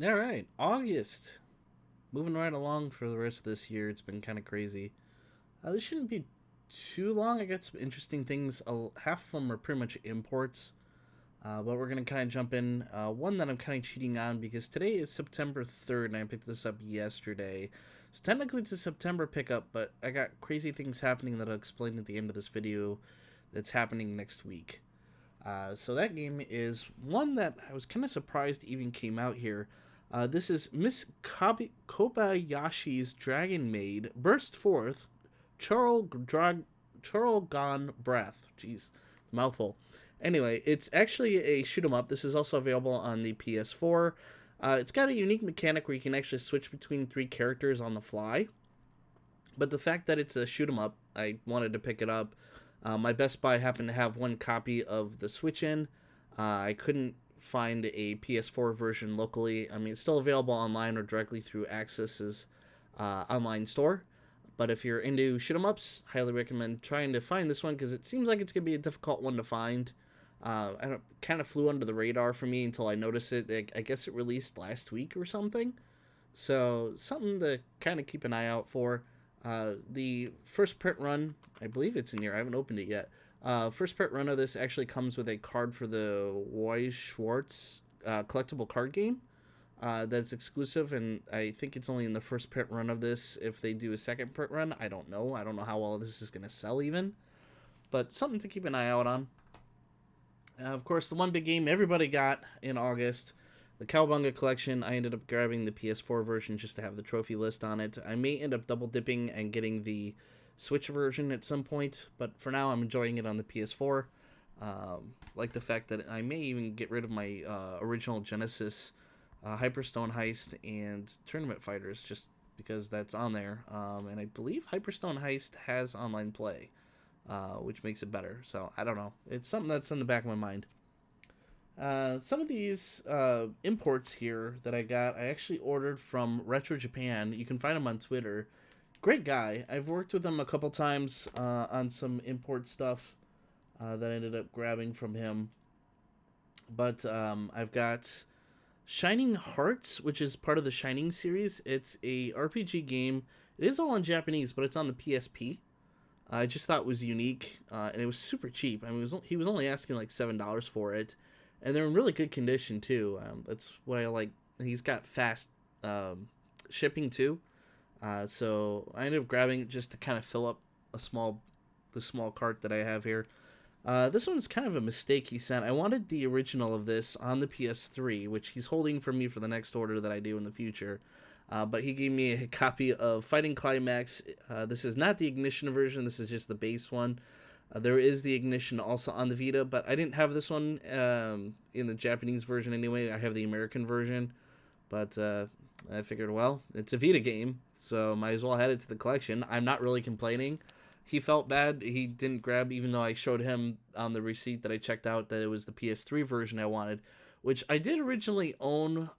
All right, August. Moving right along for the rest of this year. It's been kind of crazy. This shouldn't be too long. I got some interesting things. Half of them are pretty much imports, but we're going to kind of jump in. One that I'm kind of cheating on because today is September 3rd, and I picked this up yesterday. So technically it's a September pickup, but I got crazy things happening that I'll explain at the end of this video that's happening next week. So that game is one that I was kind of surprised even came out here. This is Miss Kopa Yashi's Dragon Maid Burst Forth Chorlgon Breath. Jeez, mouthful. Anyway, it's actually a shoot 'em up. This is also available on the PS4. It's got a unique mechanic where you can actually switch between three characters on the fly. But the fact that it's a shoot 'em up, I wanted to pick it up. My Best Buy happened to have one copy of the Switch in. I couldn't find a PS4 version locally. I mean, it's still available online or directly through Access's online store. But if you're into shoot 'em ups, highly recommend trying to find this one because it seems like it's gonna be a difficult one to find. Kind of flew under the radar for me until I noticed it. I guess it released last week or something. So something to kind of keep an eye out for. The first print run, I believe it's in here. I haven't opened it yet. First print run of this actually comes with a card for the Roy Schwartz collectible card game. That's exclusive, and I think it's only in the first print run of this. If they do a second print run, I don't know. I don't know how well this is going to sell even. But something to keep an eye out on. Of course, the one big game everybody got in August, the Cowboy Collection. I ended up grabbing the PS4 version just to have the trophy list on it. I may end up double dipping and getting the Switch version at some point, but for now I'm enjoying it on the PS4. Like the fact that I may even get rid of my original Genesis Hyperstone Heist and Tournament Fighters just because that's on there. And I believe Hyperstone Heist has online play, which makes it better. So I don't know. It's something that's in the back of my mind. Some of these imports here that I got, I actually ordered from Retro Japan. You can find him on Twitter. Great guy. I've worked with him a couple times on some import stuff that I ended up grabbing from him. But I've got Shining Hearts, which is part of the Shining series. It's a RPG game. It is all in Japanese, but it's on the PSP. I just thought it was unique, and it was super cheap. I mean, he was only asking like $7 for it, and they're in really good condition too. That's what I like. He's got fast shipping too, so I ended up grabbing it just to kind of fill up the small cart that I have here. This one's kind of a mistake he sent. I wanted the original of this on the PS3, which he's holding for me for the next order that I do in the future. But he gave me a copy of Fighting Climax. This is not the Ignition version. This is just the base one. There is the Ignition also on the Vita, but I didn't have this one in the Japanese version anyway. I have the American version. But I figured, well, it's a Vita game, so might as well add it to the collection. I'm not really complaining. He felt bad. He didn't grab, even though I showed him on the receipt that I checked out that it was the PS3 version I wanted, which I did originally own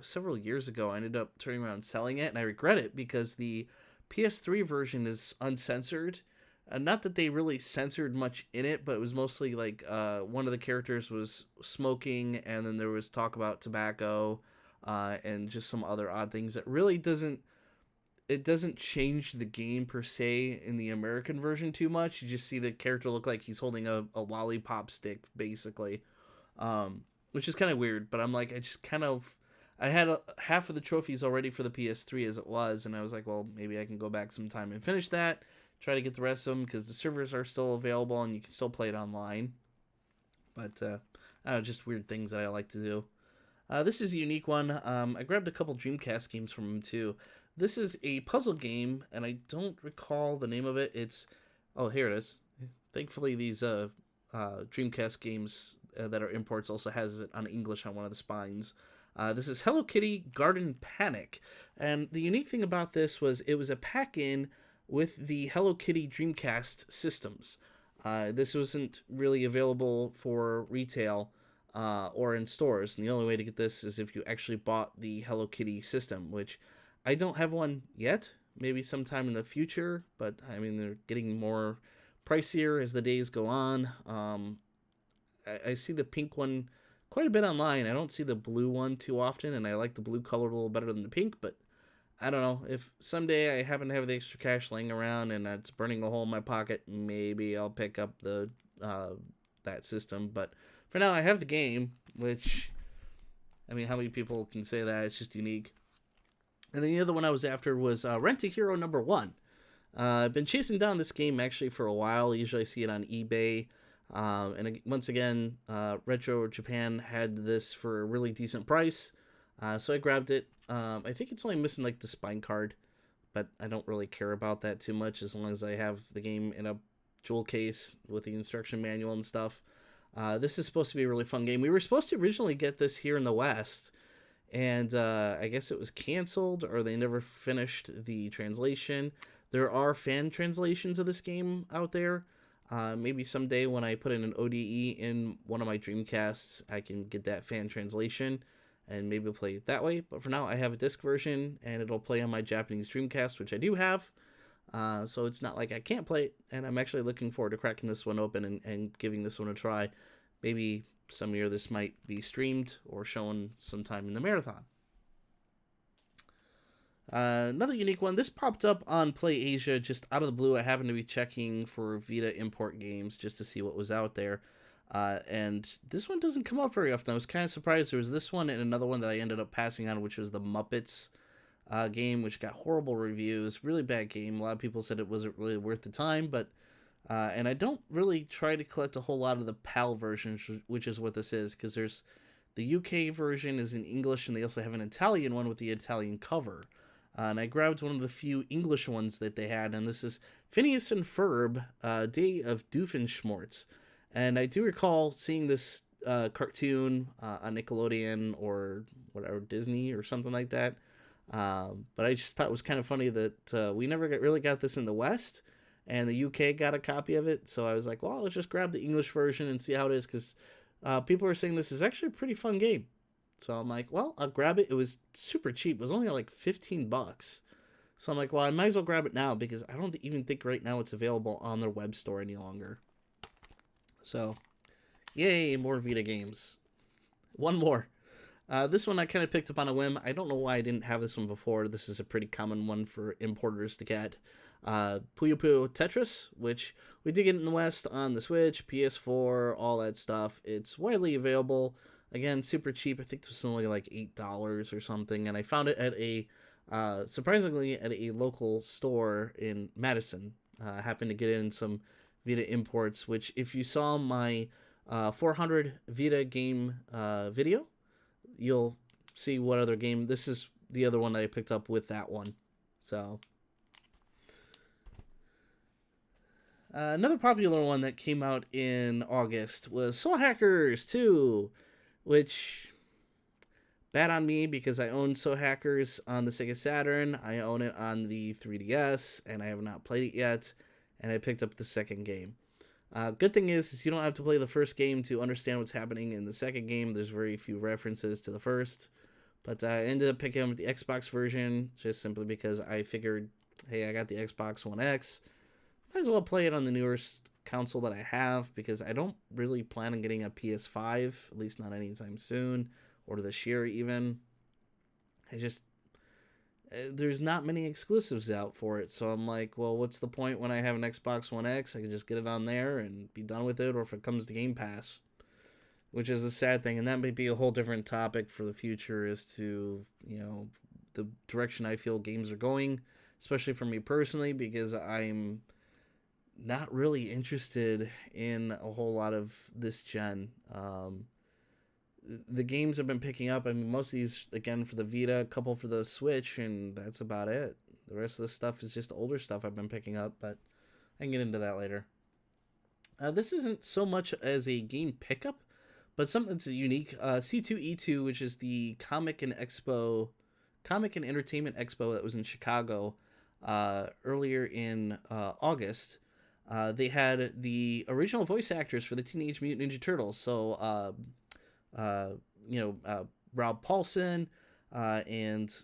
several years ago. I ended up turning around selling it, and I regret it because the PS3 version is uncensored. Not that they really censored much in it, but it was mostly like one of the characters was smoking, and then there was talk about tobacco and just some other odd things that really doesn't change the game per se in the American version too much. You just see the character look like he's holding a lollipop stick, basically, which is kind of weird. But I'm like, I had half of the trophies already for the PS3 as it was, and I was like, well, maybe I can go back sometime and finish that, try to get the rest of them, because the servers are still available and you can still play it online. But, I don't know, just weird things that I like to do. This is a unique one. I grabbed a couple Dreamcast games from him too. This is a puzzle game, and I don't recall the name of it. Oh, here it is. Thankfully, these Dreamcast games that are imports also has it on English on one of the spines. This is Hello Kitty Garden Panic, and the unique thing about this was it was a pack-in with the Hello Kitty Dreamcast systems. This wasn't really available for retail or in stores, and the only way to get this is if you actually bought the Hello Kitty system, which I don't have one yet. Maybe sometime in the future, but I mean they're getting more pricier as the days go on. I see the pink one quite a bit online. I don't see the blue one too often, and I like the blue color a little better than the pink, but I don't know. If someday I happen to have the extra cash laying around and it's burning a hole in my pocket, maybe I'll pick up the that system. But for now, I have the game, which, I mean, how many people can say that? It's just unique. And then the other one I was after was Rent a Hero #1. I've been chasing down this game actually for a while. Usually I see it on eBay. Once again, Retro Japan had this for a really decent price. So I grabbed it. I think it's only missing like the spine card, but I don't really care about that too much as long as I have the game in a jewel case with the instruction manual and stuff. This is supposed to be a really fun game. We were supposed to originally get this here in the West, and I guess it was canceled or they never finished the translation. There are fan translations of this game out there. Maybe someday when I put in an ODE in one of my Dreamcasts, I can get that fan translation and maybe play it that way. But for now, I have a disc version, and it'll play on my Japanese Dreamcast, which I do have. So it's not like I can't play it, and I'm actually looking forward to cracking this one open and giving this one a try. Maybe some year this might be streamed or shown sometime in the marathon. Another unique one. This popped up on Play Asia just out of the blue. I happened to be checking for Vita import games just to see what was out there. And this one doesn't come up very often. I was kind of surprised. There was this one and another one that I ended up passing on, which was the Muppets game, which got horrible reviews. Really bad game. A lot of people said it wasn't really worth the time, but and I don't really try to collect a whole lot of the PAL versions, which is what this is, because there's the UK version is in English, and they also have an Italian one with the Italian cover. And I grabbed one of the few English ones that they had, and this is Phineas and Ferb, Day of Doofenshmirtz. And I do recall seeing this cartoon on Nickelodeon or whatever, Disney or something like that. But I just thought it was kind of funny that we never really got this in the West, and the UK got a copy of it. So I was like, well, let's just grab the English version and see how it is, because people are saying this is actually a pretty fun game. So I'm like, well, I'll grab it. It was super cheap. It was only like $15. So I'm like, well, I might as well grab it now, because I don't even think right now it's available on their web store any longer. So, yay, more Vita games. One more. This one I kind of picked up on a whim. I don't know why I didn't have this one before. This is a pretty common one for importers to get. Puyo Puyo Tetris, which we did get in the West on the Switch, PS4, all that stuff. It's widely available. Again, super cheap. I think this was only like $8 or something. And I found it at a, surprisingly, at a local store in Madison. I happened to get in some Vita imports, which if you saw my 400 Vita game video, you'll see what other game. This is the other one that I picked up with that one. So another popular one that came out in August was Soul Hackers 2, which, bad on me because I own Soul Hackers on the Sega Saturn. I own it on the 3DS, and I have not played it yet. And I picked up the second game. Good thing is you don't have to play the first game to understand what's happening in the second game. There's very few references to the first. But I ended up picking up the Xbox version just simply because I figured, hey, I got the Xbox One X. Might as well play it on the newest console that I have, because I don't really plan on getting a PS5, at least not anytime soon, or this year even. There's not many exclusives out for it, so I'm like, well, what's the point when I have an Xbox One X? I can just get it on there and be done with it, or if it comes to Game Pass, which is the sad thing, and that may be a whole different topic for the future as to, the direction I feel games are going, especially for me personally, because I'm not really interested in a whole lot of this gen. The games I've been picking up, I mean, most of these, again, for the Vita, a couple for the Switch, and that's about it. The rest of the stuff is just older stuff I've been picking up, but I can get into that later. This isn't so much as a game pickup, but something that's unique. C2E2, which is the Comic and Entertainment Expo that was in Chicago earlier in August. They had the original voice actors for the Teenage Mutant Ninja Turtles, so Rob Paulson and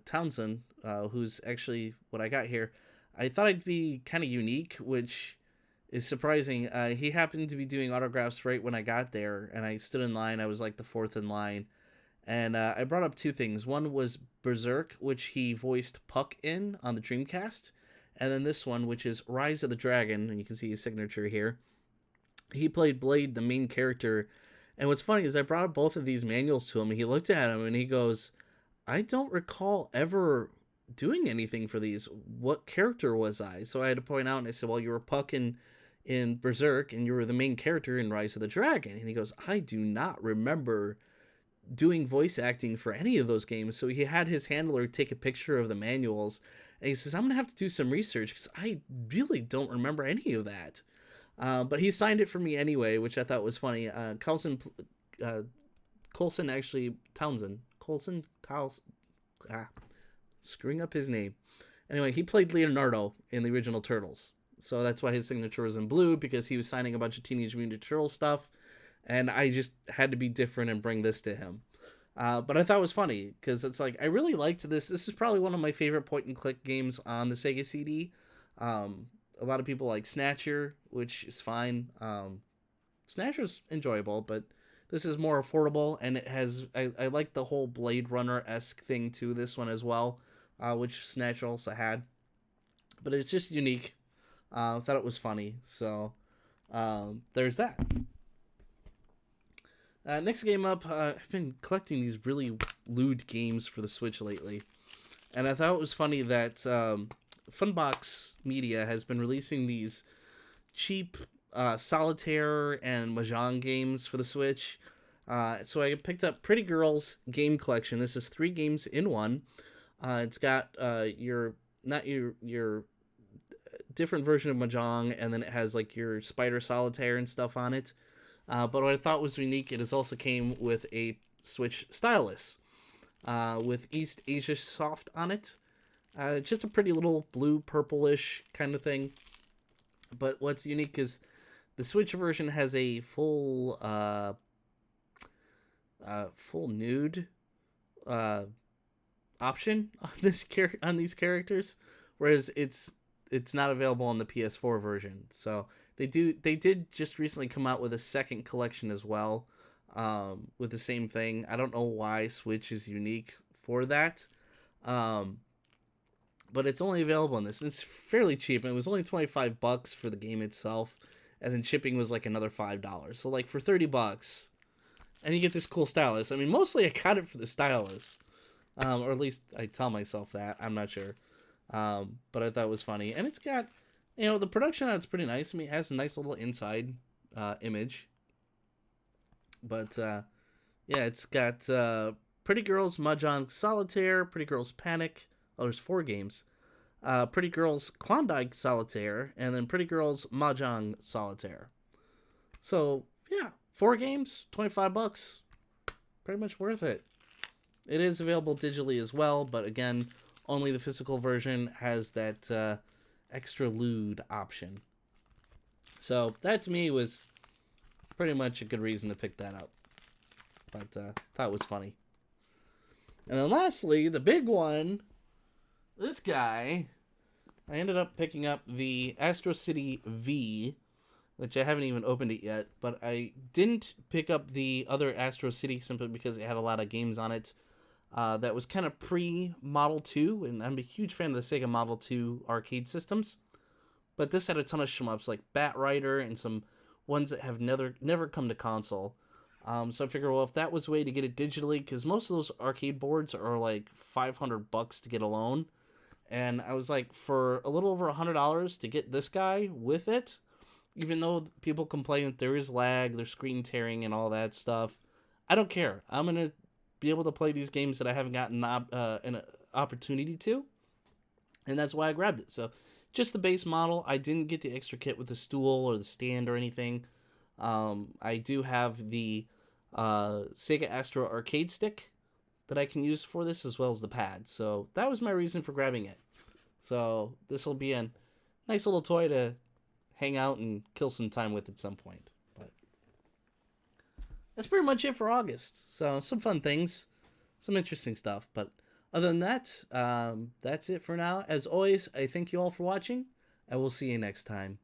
Townsend, who's actually what I got here. I thought I'd be kind of unique, which is surprising. He happened to be doing autographs right when I got there, and I stood in line. I was like the fourth in line, and I brought up two things. One was Berserk, which he voiced Puck in on the Dreamcast, and then this one, which is Rise of the Dragon, and you can see his signature here. He played Blade, the main character, and what's funny is I brought up both of these manuals to him, and he looked at him, and he goes, I don't recall ever doing anything for these. What character was I? So I had to point out, and I said, well, you were Puck in Berserk, and you were the main character in Rise of the Dragon. And he goes, I do not remember doing voice acting for any of those games. So he had his handler take a picture of the manuals, and he says, I'm going to have to do some research because I really don't remember any of that. But he signed it for me anyway, which I thought was funny. Coulson actually, Townsend. Screwing up his name. Anyway, he played Leonardo in the original Turtles. So that's why his signature was in blue, because he was signing a bunch of Teenage Mutant Ninja Turtle stuff. And I just had to be different and bring this to him. But I thought it was funny, because it's like, I really liked this. This is probably one of my favorite point-and-click games on the Sega CD. A lot of people like Snatcher, which is fine. Snatcher's enjoyable, but this is more affordable, and it has, I like the whole Blade Runner-esque thing to this one as well, which Snatcher also had. But it's just unique. I thought it was funny, so there's that. Next game up, I've been collecting these really lewd games for the Switch lately, and I thought it was funny that Funbox Media has been releasing these cheap solitaire and mahjong games for the Switch. So I picked up Pretty Girls Game Collection. This is 3 games in one. It's got your different version of mahjong, and then it has like your spider solitaire and stuff on it. But what I thought was unique, it also came with a Switch stylus with East Asia Soft on it. Just a pretty little blue purplish kind of thing. But what's unique is the Switch version has a full nude option on these characters, whereas it's not available on the PS4 version. So they did just recently come out with a second collection as well, with the same thing. I don't know why Switch is unique for that. But it's only available in this. And it's fairly cheap. And it was only $25 for the game itself. And then shipping was like another $5. So like for $30, and you get this cool stylus. I mean, mostly I got it for the stylus. Or at least I tell myself that. I'm not sure. But I thought it was funny. And it's got, the production on it's pretty nice. I mean, it has a nice little inside image. But, yeah, it's got Pretty Girls Mahjong Solitaire, Pretty Girls Panic. Oh, there's 4 games. Pretty Girls Klondike Solitaire, and then Pretty Girls Mahjong Solitaire. So, yeah, 4 games, $25. Pretty much worth it. It is available digitally as well, but again, only the physical version has that extra lewd option. So, that to me was pretty much a good reason to pick that up. But, thought it was funny. And then lastly, the big one, this guy, I ended up picking up the Astro City V, which I haven't even opened it yet, but I didn't pick up the other Astro City simply because it had a lot of games on it that was kind of pre-Model 2, and I'm a huge fan of the Sega Model 2 arcade systems, but this had a ton of shmups like Bat Rider and some ones that have never come to console. So I figured, well, if that was a way to get it digitally, because most of those arcade boards are like $500 to get alone. And I was like, for a little over $100 to get this guy with it, even though people complain that there is lag, there's screen tearing and all that stuff, I don't care. I'm going to be able to play these games that I haven't gotten an opportunity to. And that's why I grabbed it. So just the base model. I didn't get the extra kit with the stool or the stand or anything. I do have the Sega Astro arcade stick that I can use for this, as well as the pad. So that was my reason for grabbing it. So this will be a nice little toy to hang out and kill some time with at some point. But that's pretty much it for August. So some fun things, some interesting stuff. But other than that, that's it for now. As always, I thank you all for watching. I will see you next time.